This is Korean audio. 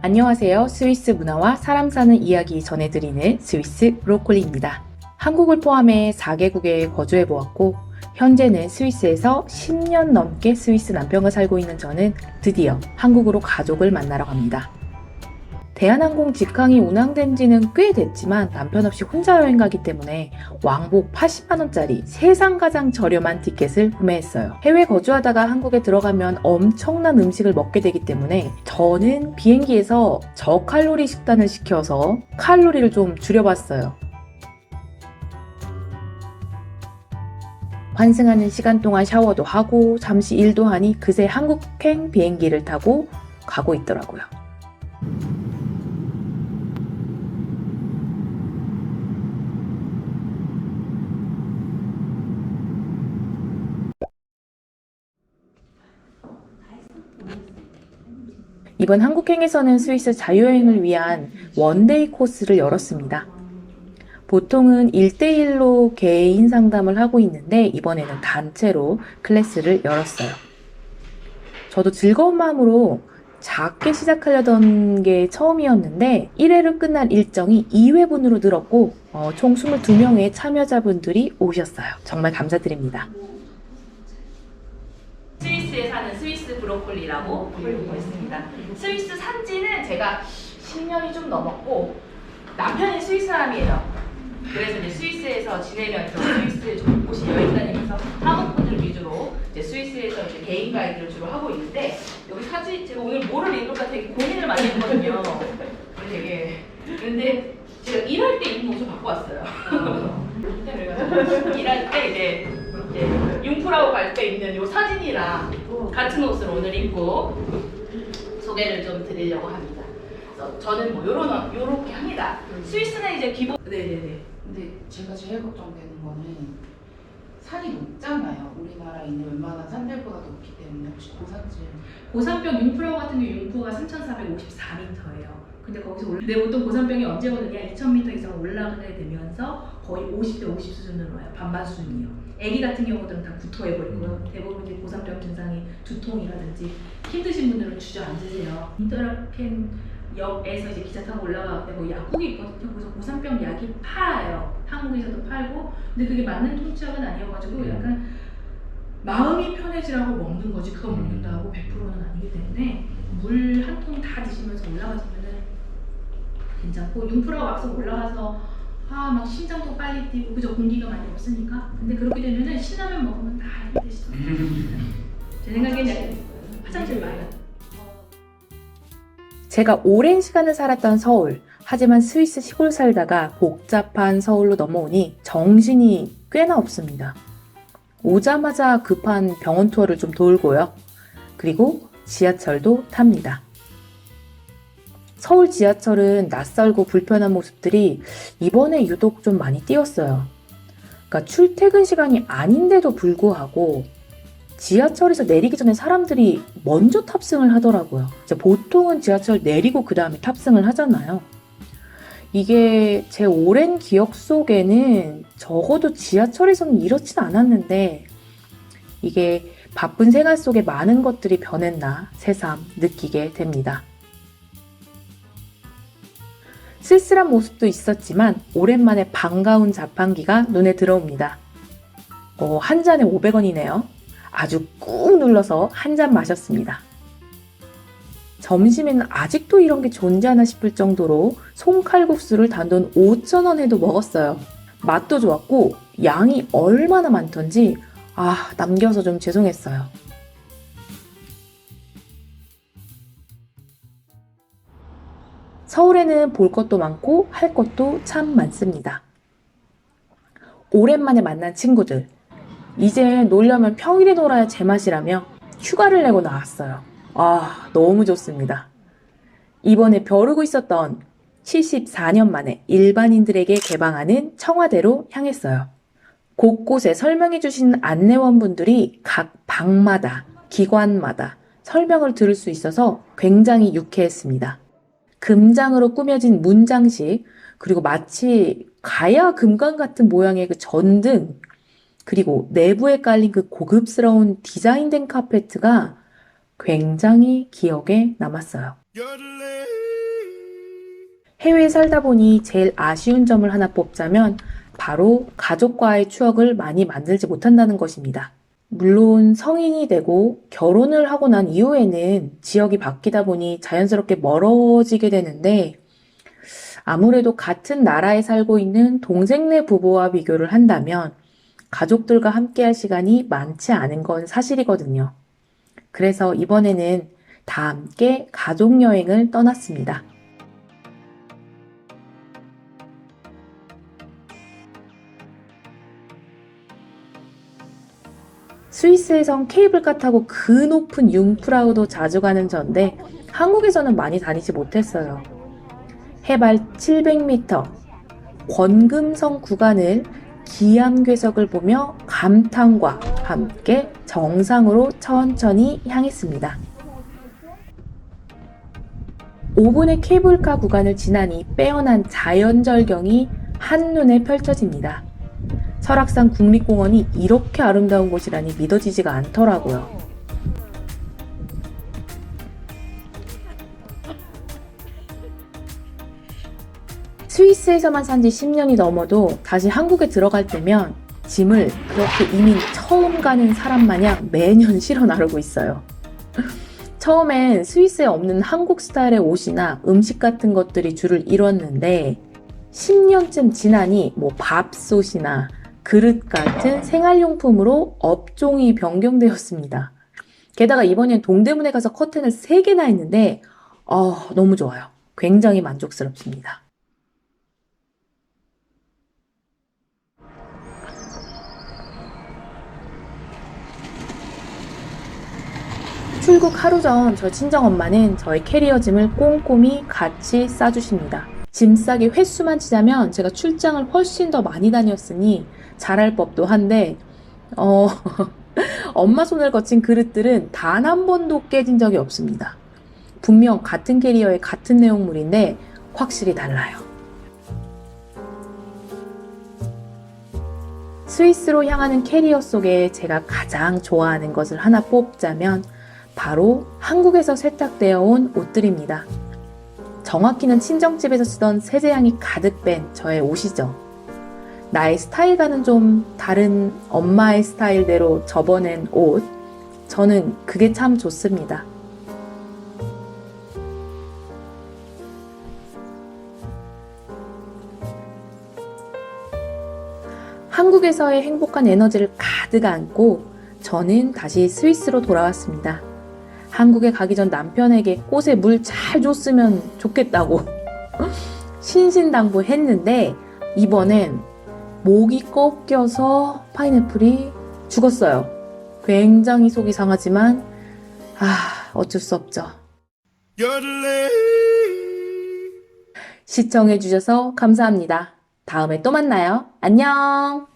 안녕하세요. 스위스 문화와 사람 사는 이야기 전해드리는 스위스 브로콜리입니다. 한국을 포함해 4개국에 거주해 보았고 현재는 스위스에서 10년 넘게 스위스 남편과 살고 있는 저는 드디어 한국으로 가족을 만나러 갑니다. 대한항공 직항이 운항된 지는 꽤 됐지만 남편 없이 혼자 여행 가기 때문에 왕복 80만원짜리 세상 가장 저렴한 티켓을 구매했어요. 해외 거주하다가 한국에 들어가면 엄청난 음식을 먹게 되기 때문에 저는 비행기에서 저칼로리 식단을 시켜서 칼로리를 좀 줄여봤어요. 환승하는 시간 동안 샤워도 하고 잠시 일도 하니 그새 한국행 비행기를 타고 가고 있더라고요. 이번 한국행에서는 스위스 자유여행을 위한 원데이 코스를 열었습니다. 보통은 1대1로 개인 상담을 하고 있는데 이번에는 단체로 클래스를 열었어요. 저도 즐거운 마음으로 작게 시작하려던 게 처음이었는데 1회로 끝난 일정이 2회분으로 늘었고 총 22명의 참여자분들이 오셨어요. 정말 감사드립니다. 스위스에 사는 스위스 브로콜리라고 부르고 있습니다. 스위스 산지는 제가 10년이 좀 넘었고 남편이 스위스 사람이에요. 그래서 이제 스위스에서 지내면서 스위스 좀 곳이 여행 다니면서 한국 분들 위주로 이제 스위스에서 이제 개인 가이드를 주로 하고 있는데 여기 사진 제가 오늘 뭐를 입을까 되게 고민을 많이 했거든요. 되게 근데 제가 일할 때 입는 옷을 갖고 왔어요. 그래가지고 일할 때 이제 융프라우 갈 때 입는 요 사진이랑 같은 옷을 오늘 입고 소개를 좀 드리려고 합니다. 그래서 저는 뭐 요렇게 합니다. 스위스는 이제 기본 네네네. 근데 제가 제일 걱정되는 거는 산이 높잖아요. 우리나라에 있는 웬만한 산들보다 높기 때문에 혹시 고산병 융프라우 같은 경우 융프가 3,454m예요. 근데 거기서 근데 보통 고산병이 언제 오느냐 2,000m 이상 올라가게 되면서 거의 50대 50 수준으로 와요. 반반 수준이요. 아기 같은 경우들은 다 구토해버리고요. 대부분 이제 고산병 증상이 두통이라든지 힘드신 분들은 주저앉으세요. 인터라켄 역에서 이제 기차 타고 올라가는데 뭐 약국이 있거든요. 그래서 고산병 약이 팔아요. 한국에서도 팔고. 근데 그게 맞는 통치약은 아니어가지고 약간 마음이 편해지라고 먹는 거지 그거 먹는다고 100%는 아니기 때문에 물 한 통 다 드시면서 올라가시면은 괜찮고 융프라가 막상 올라가서 막 심장도 빨리 뛰고 그저 공기가 많이 없으니까 근데 그렇게 되면은 신라면 먹으면 다 힘드시더라고요. 제 생각엔 약간 화장실 많이 갔다. 제가 오랜 시간을 살았던 서울, 하지만 스위스 시골 살다가 복잡한 서울로 넘어오니 정신이 꽤나 없습니다. 오자마자 급한 병원 투어를 좀 돌고요. 그리고 지하철도 탑니다. 서울 지하철은 낯설고 불편한 모습들이 이번에 유독 좀 많이 띄었어요. 그러니까 출퇴근 시간이 아닌데도 불구하고 지하철에서 내리기 전에 사람들이 먼저 탑승을 하더라고요. 보통은 지하철 내리고 그 다음에 탑승을 하잖아요. 이게 제 오랜 기억 속에는 적어도 지하철에서는 이렇진 않았는데 이게 바쁜 생활 속에 많은 것들이 변했나 새삼 느끼게 됩니다. 쓸쓸한 모습도 있었지만 오랜만에 반가운 자판기가 눈에 들어옵니다. 한 잔에 500원이네요. 아주 꾹 눌러서 한 잔 마셨습니다. 점심에는 아직도 이런 게 존재하나 싶을 정도로 송칼국수를 단돈 5,000원에도 먹었어요. 맛도 좋았고 양이 얼마나 많던지 남겨서 좀 죄송했어요. 서울에는 볼 것도 많고 할 것도 참 많습니다. 오랜만에 만난 친구들. 이제 놀려면 평일에 놀아야 제맛이라며 휴가를 내고 나왔어요. 너무 좋습니다. 이번에 벼르고 있었던 74년 만에 일반인들에게 개방하는 청와대로 향했어요. 곳곳에 설명해 주시는 안내원분들이 각 방마다, 기관마다 설명을 들을 수 있어서 굉장히 유쾌했습니다. 금장으로 꾸며진 문장식, 그리고 마치 가야 금관 같은 모양의 그 전등, 그리고 내부에 깔린 그 고급스러운 디자인된 카페트가 굉장히 기억에 남았어요. 해외에 살다 보니 제일 아쉬운 점을 하나 뽑자면 바로 가족과의 추억을 많이 만들지 못한다는 것입니다. 물론 성인이 되고 결혼을 하고 난 이후에는 지역이 바뀌다 보니 자연스럽게 멀어지게 되는데 아무래도 같은 나라에 살고 있는 동생네 부부와 비교를 한다면 가족들과 함께할 시간이 많지 않은 건 사실이거든요. 그래서 이번에는 다 함께 가족 여행을 떠났습니다. 스위스에선 케이블카 타고 그 높은 융프라우도 자주 가는 저인데 한국에서는 많이 다니지 못했어요. 해발 700m, 권금성 구간을 기암괴석을 보며 감탄과 함께 정상으로 천천히 향했습니다. 5분의 케이블카 구간을 지나니 빼어난 자연절경이 한눈에 펼쳐집니다. 설악산 국립공원이 이렇게 아름다운 곳이라니 믿어지지가 않더라고요. 스위스에서만 산지 10년이 넘어도 다시 한국에 들어갈 때면 짐을 그렇게 이민 처음 가는 사람 마냥 매년 실어 나르고 있어요. 처음엔 스위스에 없는 한국 스타일의 옷이나 음식 같은 것들이 줄을 이뤘는데 10년쯤 지나니 밥솥이나 그릇 같은 생활용품으로 업종이 변경되었습니다. 게다가 이번엔 동대문에 가서 커튼을 3개나 했는데 너무 좋아요. 굉장히 만족스럽습니다. 출국 하루 전 저희 친정엄마는 저의 캐리어 짐을 꼼꼼히 같이 싸주십니다. 짐 싸기 횟수만 치자면 제가 출장을 훨씬 더 많이 다녔으니 잘할 법도 한데 엄마 손을 거친 그릇들은 단 한 번도 깨진 적이 없습니다. 분명 같은 캐리어의 같은 내용물인데 확실히 달라요. 스위스로 향하는 캐리어 속에 제가 가장 좋아하는 것을 하나 뽑자면 바로 한국에서 세탁되어 온 옷들입니다. 정확히는 친정집에서 쓰던 세제향이 가득 뺀 저의 옷이죠. 나의 스타일과는 좀 다른 엄마의 스타일대로 접어낸 옷, 저는 그게 참 좋습니다. 한국에서의 행복한 에너지를 가득 안고 저는 다시 스위스로 돌아왔습니다. 한국에 가기 전 남편에게 꽃에 물 잘 줬으면 좋겠다고 신신당부했는데 이번엔 목이 꺾여서 파인애플이 죽었어요. 굉장히 속이 상하지만 어쩔 수 없죠. 시청해주셔서 감사합니다. 다음에 또 만나요. 안녕.